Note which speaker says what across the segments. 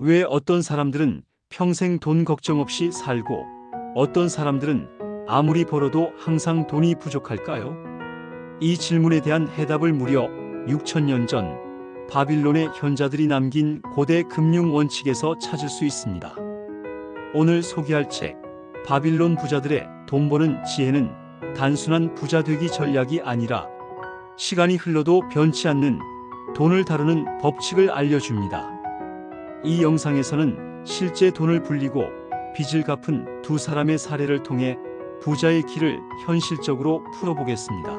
Speaker 1: 왜 어떤 사람들은 평생 돈 걱정 없이 살고 어떤 사람들은 아무리 벌어도 항상 돈이 부족할까요? 이 질문에 대한 해답을 무려 6천년 전 바빌론의 현자들이 남긴 고대 금융 원칙에서 찾을 수 있습니다. 오늘 소개할 책 바빌론 부자들의 돈 버는 지혜는 단순한 부자 되기 전략이 아니라 시간이 흘러도 변치 않는 돈을 다루는 법칙을 알려줍니다. 이 영상에서는 실제 돈을 불리고 빚을 갚은 두 사람의 사례를 통해 부자의 길을 현실적으로 풀어보겠습니다.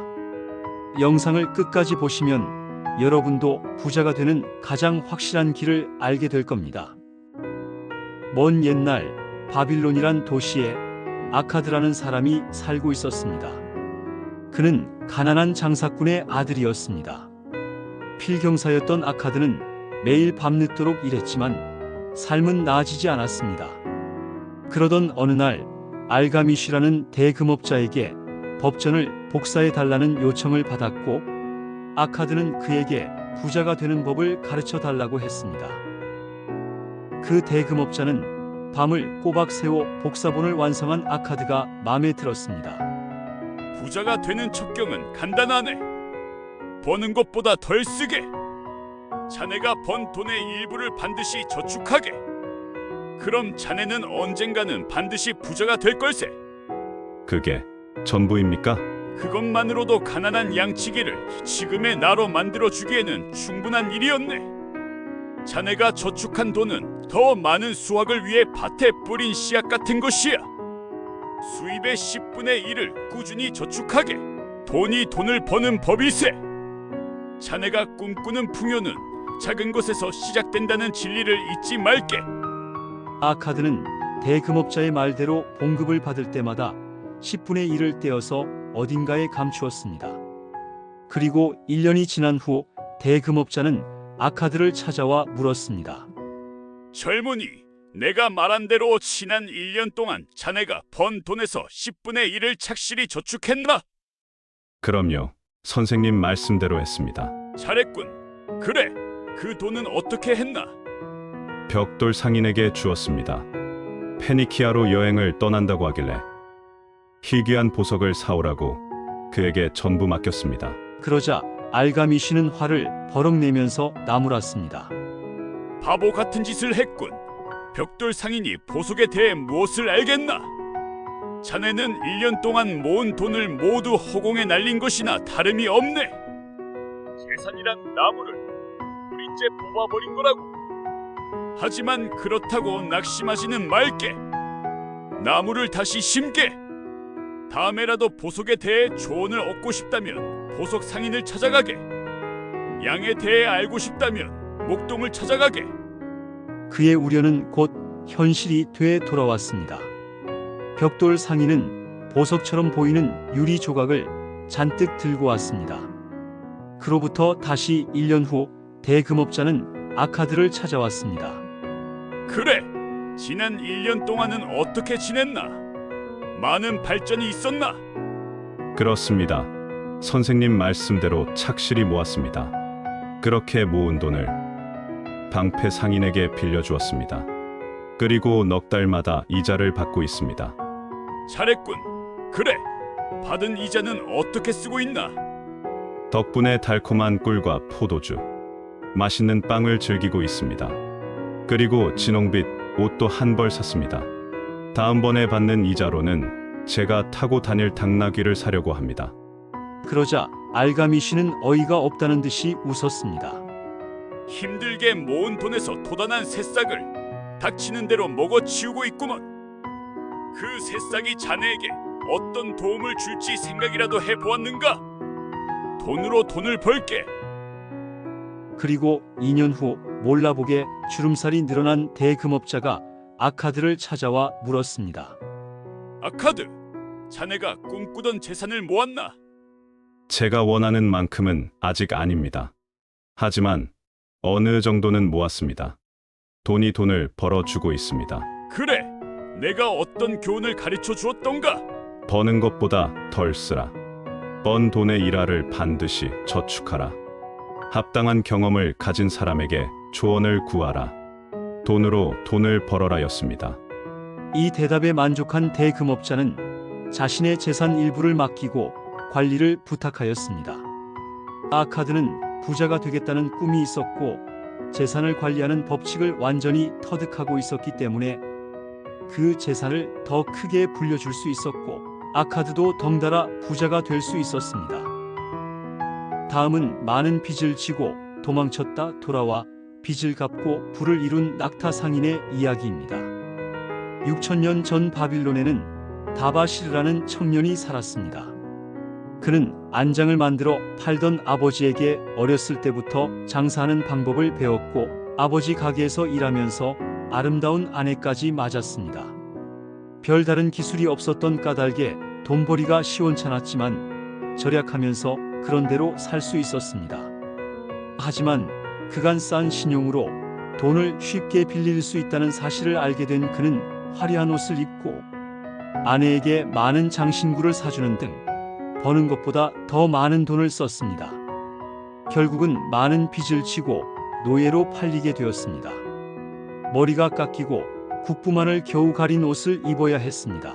Speaker 1: 영상을 끝까지 보시면 여러분도 부자가 되는 가장 확실한 길을 알게 될 겁니다. 먼 옛날 바빌론이란 도시에 아카드라는 사람이 살고 있었습니다. 그는 가난한 장사꾼의 아들이었습니다. 필경사였던 아카드는 매일 밤늦도록 일했지만 삶은 나아지지 않았습니다. 그러던 어느 날 알가미쉬라는 대금업자에게 법전을 복사해달라는 요청을 받았고 아카드는 그에게 부자가 되는 법을 가르쳐 달라고 했습니다. 그 대금업자는 밤을 꼬박 새워 복사본을 완성한 아카드가 마음에 들었습니다.
Speaker 2: 부자가 되는 첩경은 간단하네. 버는 것보다 덜 쓰게. 자네가 번 돈의 일부를 반드시 저축하게. 그럼 자네는 언젠가는 반드시 부자가 될 걸세.
Speaker 3: 그게 전부입니까?
Speaker 2: 그것만으로도 가난한 양치기를 지금의 나로 만들어주기에는 충분한 일이었네. 자네가 저축한 돈은 더 많은 수확을 위해 밭에 뿌린 씨앗 같은 것이야. 수입의 10분의 1을 꾸준히 저축하게. 돈이 돈을 버는 법일세. 자네가 꿈꾸는 풍요는 작은 것에서 시작된다는 진리를 잊지 말게.
Speaker 1: 아카드는 대금업자의 말대로 봉급을 받을 때마다 10분의 1을 떼어서 어딘가에 감추었습니다. 그리고 1년이 지난 후 대금업자는 아카드를 찾아와 물었습니다.
Speaker 2: 젊은이, 내가 말한 대로 지난 1년 동안 자네가 번 돈에서 10분의 1을 착실히 저축했나?
Speaker 3: 그럼요. 선생님 말씀대로 했습니다.
Speaker 2: 잘했군. 그래, 그 돈은 어떻게 했나?
Speaker 3: 벽돌 상인에게 주었습니다. 페니키아로 여행을 떠난다고 하길래 희귀한 보석을 사오라고 그에게 전부 맡겼습니다.
Speaker 1: 그러자 알가미쉬는 화를 버럭 내면서 나무랐습니다.
Speaker 2: 바보 같은 짓을 했군. 벽돌 상인이 보석에 대해 무엇을 알겠나? 자네는 1년 동안 모은 돈을 모두 허공에 날린 것이나 다름이 없네. 재산이란 나무를 뿌리째 뽑아버린 거라고. 하지만 그렇다고 낙심하지는 말게. 나무를 다시 심게. 다음에라도 보석에 대해 조언을 얻고 싶다면 보석 상인을 찾아가게. 양에 대해 알고 싶다면 목동을 찾아가게.
Speaker 1: 그의 우려는 곧 현실이 돼 돌아왔습니다. 벽돌 상인은 보석처럼 보이는 유리 조각을 잔뜩 들고 왔습니다. 그로부터 다시 1년 후 대금업자는 아카드를 찾아왔습니다.
Speaker 2: 그래, 지난 1년 동안은 어떻게 지냈나? 많은 발전이 있었나?
Speaker 3: 그렇습니다. 선생님 말씀대로 착실히 모았습니다. 그렇게 모은 돈을 방패 상인에게 빌려주었습니다. 그리고 넉 달마다 이자를 받고 있습니다.
Speaker 2: 잘했군. 그래, 받은 이자는 어떻게 쓰고 있나?
Speaker 3: 덕분에 달콤한 꿀과 포도주, 맛있는 빵을 즐기고 있습니다. 그리고 진홍빛 옷도 한 벌 샀습니다. 다음번에 받는 이자로는 제가 타고 다닐 당나귀를 사려고 합니다.
Speaker 1: 그러자 알가미쉬는 어이가 없다는 듯이 웃었습니다.
Speaker 2: 힘들게 모은 돈에서 도단한 새싹을 닥치는 대로 먹어치우고 있구먼. 그 새싹이 자네에게 어떤 도움을 줄지 생각이라도 해보았는가? 돈으로 돈을 벌게.
Speaker 1: 그리고 2년 후 몰라보게 주름살이 늘어난 대금업자가 아카드를 찾아와 물었습니다.
Speaker 2: 아카드, 자네가 꿈꾸던 재산을 모았나?
Speaker 3: 제가 원하는 만큼은 아직 아닙니다. 하지만 어느 정도는 모았습니다. 돈이 돈을 벌어주고 있습니다.
Speaker 2: 그래, 내가 어떤 교훈을 가르쳐 주었던가?
Speaker 3: 버는 것보다 덜 쓰라. 번 돈의 일화를 반드시 저축하라. 합당한 경험을 가진 사람에게 조언을 구하라. 돈으로 돈을 벌어라였습니다.
Speaker 1: 이 대답에 만족한 대금업자는 자신의 재산 일부를 맡기고 관리를 부탁하였습니다. 아카드는 부자가 되겠다는 꿈이 있었고 재산을 관리하는 법칙을 완전히 터득하고 있었기 때문에 그 재산을 더 크게 불려줄 수 있었고 아카드도 덩달아 부자가 될 수 있었습니다. 다음은 많은 빚을 지고 도망쳤다 돌아와 빚을 갚고 부를 이룬 낙타 상인의 이야기입니다. 6000년 전 바빌론에는 다바시르라는 청년이 살았습니다. 그는 안장을 만들어 팔던 아버지에게 어렸을 때부터 장사하는 방법을 배웠고 아버지 가게에서 일하면서 아름다운 아내까지 맞았습니다. 별다른 기술이 없었던 까닭에 돈벌이가 시원찮았지만 절약하면서 그런대로 살 수 있었습니다. 하지만 그간 쌓은 신용으로 돈을 쉽게 빌릴 수 있다는 사실을 알게 된 그는 화려한 옷을 입고 아내에게 많은 장신구를 사주는 등 버는 것보다 더 많은 돈을 썼습니다. 결국은 많은 빚을 지고 노예로 팔리게 되었습니다. 머리가 깎이고 국부만을 겨우 가린 옷을 입어야 했습니다.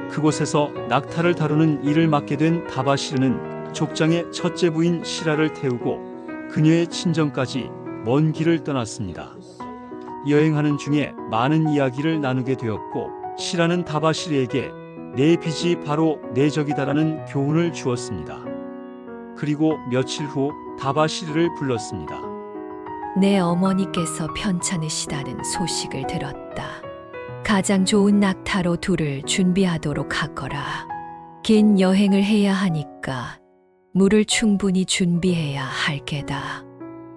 Speaker 1: 그곳에서 낙타를 다루는 일을 맡게 된 다바시르는 족장의 첫째 부인 시라를 태우고 그녀의 친정까지 먼 길을 떠났습니다. 여행하는 중에 많은 이야기를 나누게 되었고 시라는 다바시르에게 내 빚이 바로 내 적이다라는 교훈을 주었습니다. 그리고 며칠 후 다바시르를 불렀습니다.
Speaker 4: 내 어머니께서 편찮으시다는 소식을 들었다. 가장 좋은 낙타로 둘을 준비하도록 하거라. 긴 여행을 해야 하니까 물을 충분히 준비해야 할 게다.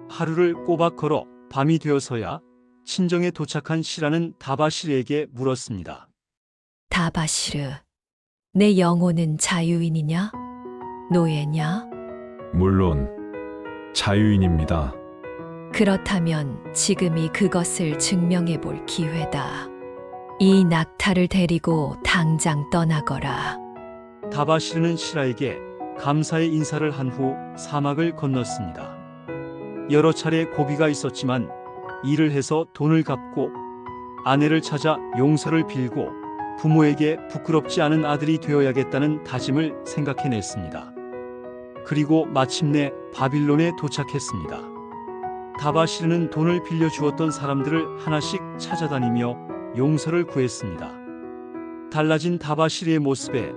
Speaker 1: 하루를 꼬박 걸어 밤이 되어서야 친정에 도착한 시라는 다바시르에게 물었습니다.
Speaker 4: 다바시르, 내 영혼은 자유인이냐? 노예냐?
Speaker 3: 물론 자유인입니다.
Speaker 4: 그렇다면 지금이 그것을 증명해 볼 기회다. 이 낙타를 데리고 당장 떠나거라.
Speaker 1: 다바시르는 시라에게 감사의 인사를 한 후 사막을 건넜습니다. 여러 차례 고비가 있었지만 일을 해서 돈을 갚고 아내를 찾아 용서를 빌고 부모에게 부끄럽지 않은 아들이 되어야겠다는 다짐을 생각해냈습니다. 그리고 마침내 바빌론에 도착했습니다. 다바시르는 돈을 빌려주었던 사람들을 하나씩 찾아다니며 용서를 구했습니다. 달라진 다바시르의 모습에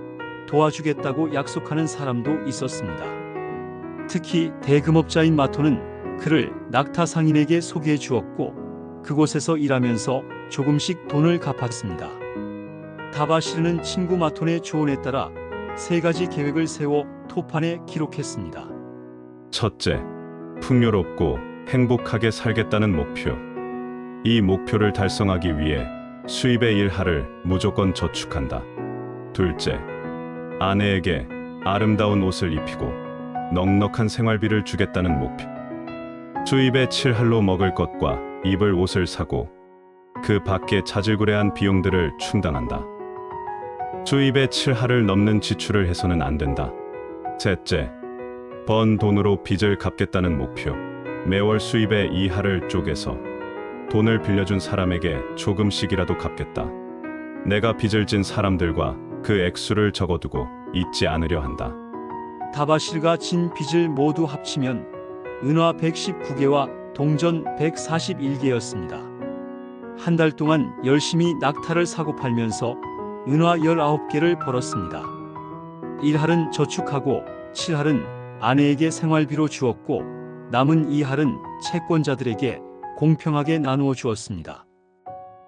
Speaker 1: 도와주겠다고 약속하는 사람도 있었습니다. 특히 대금업자인 마토는 그를 낙타 상인에게 소개해 주었고 그곳에서 일하면서 조금씩 돈을 갚았습니다. 다바시르는 친구 마톤의 조언에 따라 3가지 계획을 세워 토판에 기록했습니다.
Speaker 3: 첫째, 풍요롭고 행복하게 살겠다는 목표. 이 목표를 달성하기 위해 수입의 1하를 무조건 저축한다. 둘째, 아내에게 아름다운 옷을 입히고 넉넉한 생활비를 주겠다는 목표. 수입의 7할로 먹을 것과 입을 옷을 사고 그 밖에 자질구레한 비용들을 충당한다. 수입의 7할을 넘는 지출을 해서는 안 된다. 셋째, 번 돈으로 빚을 갚겠다는 목표. 매월 수입의 2할을 쪼개서 돈을 빌려준 사람에게 조금씩이라도 갚겠다. 내가 빚을 진 사람들과 그 액수를 적어두고 잊지 않으려 한다.
Speaker 1: 다바시르가 진 빚을 모두 합치면 은화 119개와 동전 141개였습니다. 한 달 동안 열심히 낙타를 사고 팔면서 은화 19개를 벌었습니다. 1할은 저축하고 7할은 아내에게 생활비로 주었고 남은 2할은 채권자들에게 공평하게 나누어 주었습니다.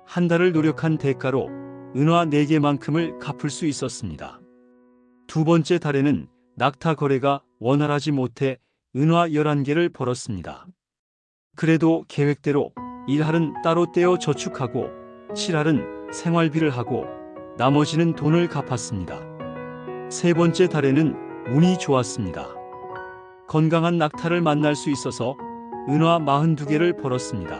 Speaker 1: 한 달을 노력한 대가로 은화 4개만큼을 갚을 수 있었습니다. 두 번째 달에는 낙타 거래가 원활하지 못해 은화 11개를 벌었습니다. 그래도 계획대로 1할은 따로 떼어 저축하고 7할은 생활비를 하고 나머지는 돈을 갚았습니다. 세 번째 달에는 운이 좋았습니다. 건강한 낙타를 만날 수 있어서 은화 42개를 벌었습니다.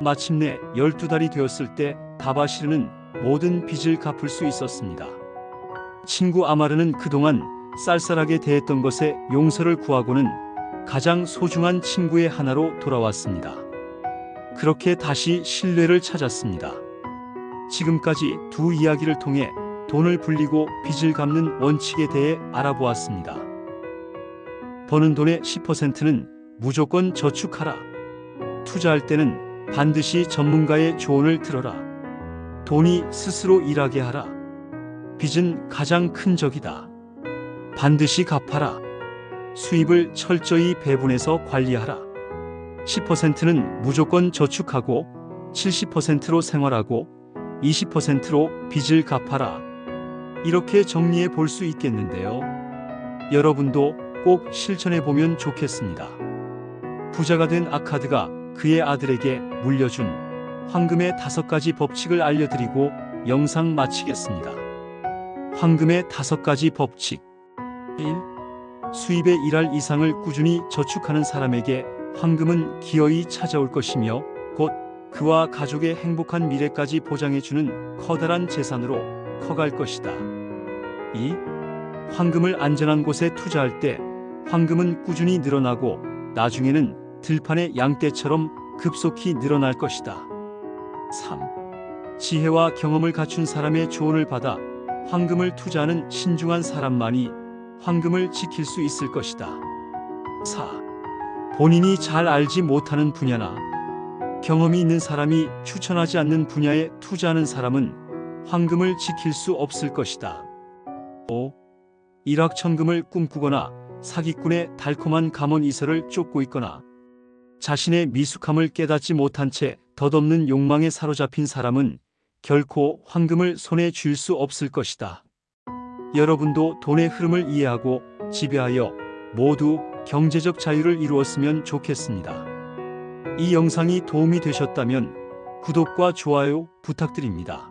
Speaker 1: 마침내 12달이 되었을 때 다바시르는 모든 빚을 갚을 수 있었습니다. 친구 아마르는 그동안 쌀쌀하게 대했던 것에 용서를 구하고는 가장 소중한 친구의 하나로 돌아왔습니다. 그렇게 다시 신뢰를 찾았습니다. 지금까지 두 이야기를 통해 돈을 불리고 빚을 갚는 원칙에 대해 알아보았습니다. 버는 돈의 10%는 무조건 저축하라. 투자할 때는 반드시 전문가의 조언을 들어라. 돈이 스스로 일하게 하라. 빚은 가장 큰 적이다. 반드시 갚아라. 수입을 철저히 배분해서 관리하라. 10%는 무조건 저축하고 70%로 생활하고 20%로 빚을 갚아라. 이렇게 정리해 볼 수 있겠는데요. 여러분도 꼭 실천해 보면 좋겠습니다. 부자가 된 아카드가 그의 아들에게 물려준 황금의 5가지 법칙을 알려드리고 영상 마치겠습니다. 황금의 5가지 법칙. 1. 수입의 1할 이상을 꾸준히 저축하는 사람에게 황금은 기어이 찾아올 것이며 곧 그와 가족의 행복한 미래까지 보장해주는 커다란 재산으로 커갈 것이다. 2. 황금을 안전한 곳에 투자할 때 황금은 꾸준히 늘어나고 나중에는 들판의 양떼처럼 급속히 늘어날 것이다. 3. 지혜와 경험을 갖춘 사람의 조언을 받아 황금을 투자하는 신중한 사람만이 황금을 지킬 수 있을 것이다. 4. 본인이 잘 알지 못하는 분야나 경험이 있는 사람이 추천하지 않는 분야에 투자하는 사람은 황금을 지킬 수 없을 것이다. 5. 일확천금을 꿈꾸거나 사기꾼의 달콤한 감원 이설을 쫓고 있거나 자신의 미숙함을 깨닫지 못한 채 덧없는 욕망에 사로잡힌 사람은 결코 황금을 손에 쥘 수 없을 것이다. 여러분도 돈의 흐름을 이해하고 지배하여 모두 경제적 자유를 이루었으면 좋겠습니다. 이 영상이 도움이 되셨다면 구독과 좋아요 부탁드립니다.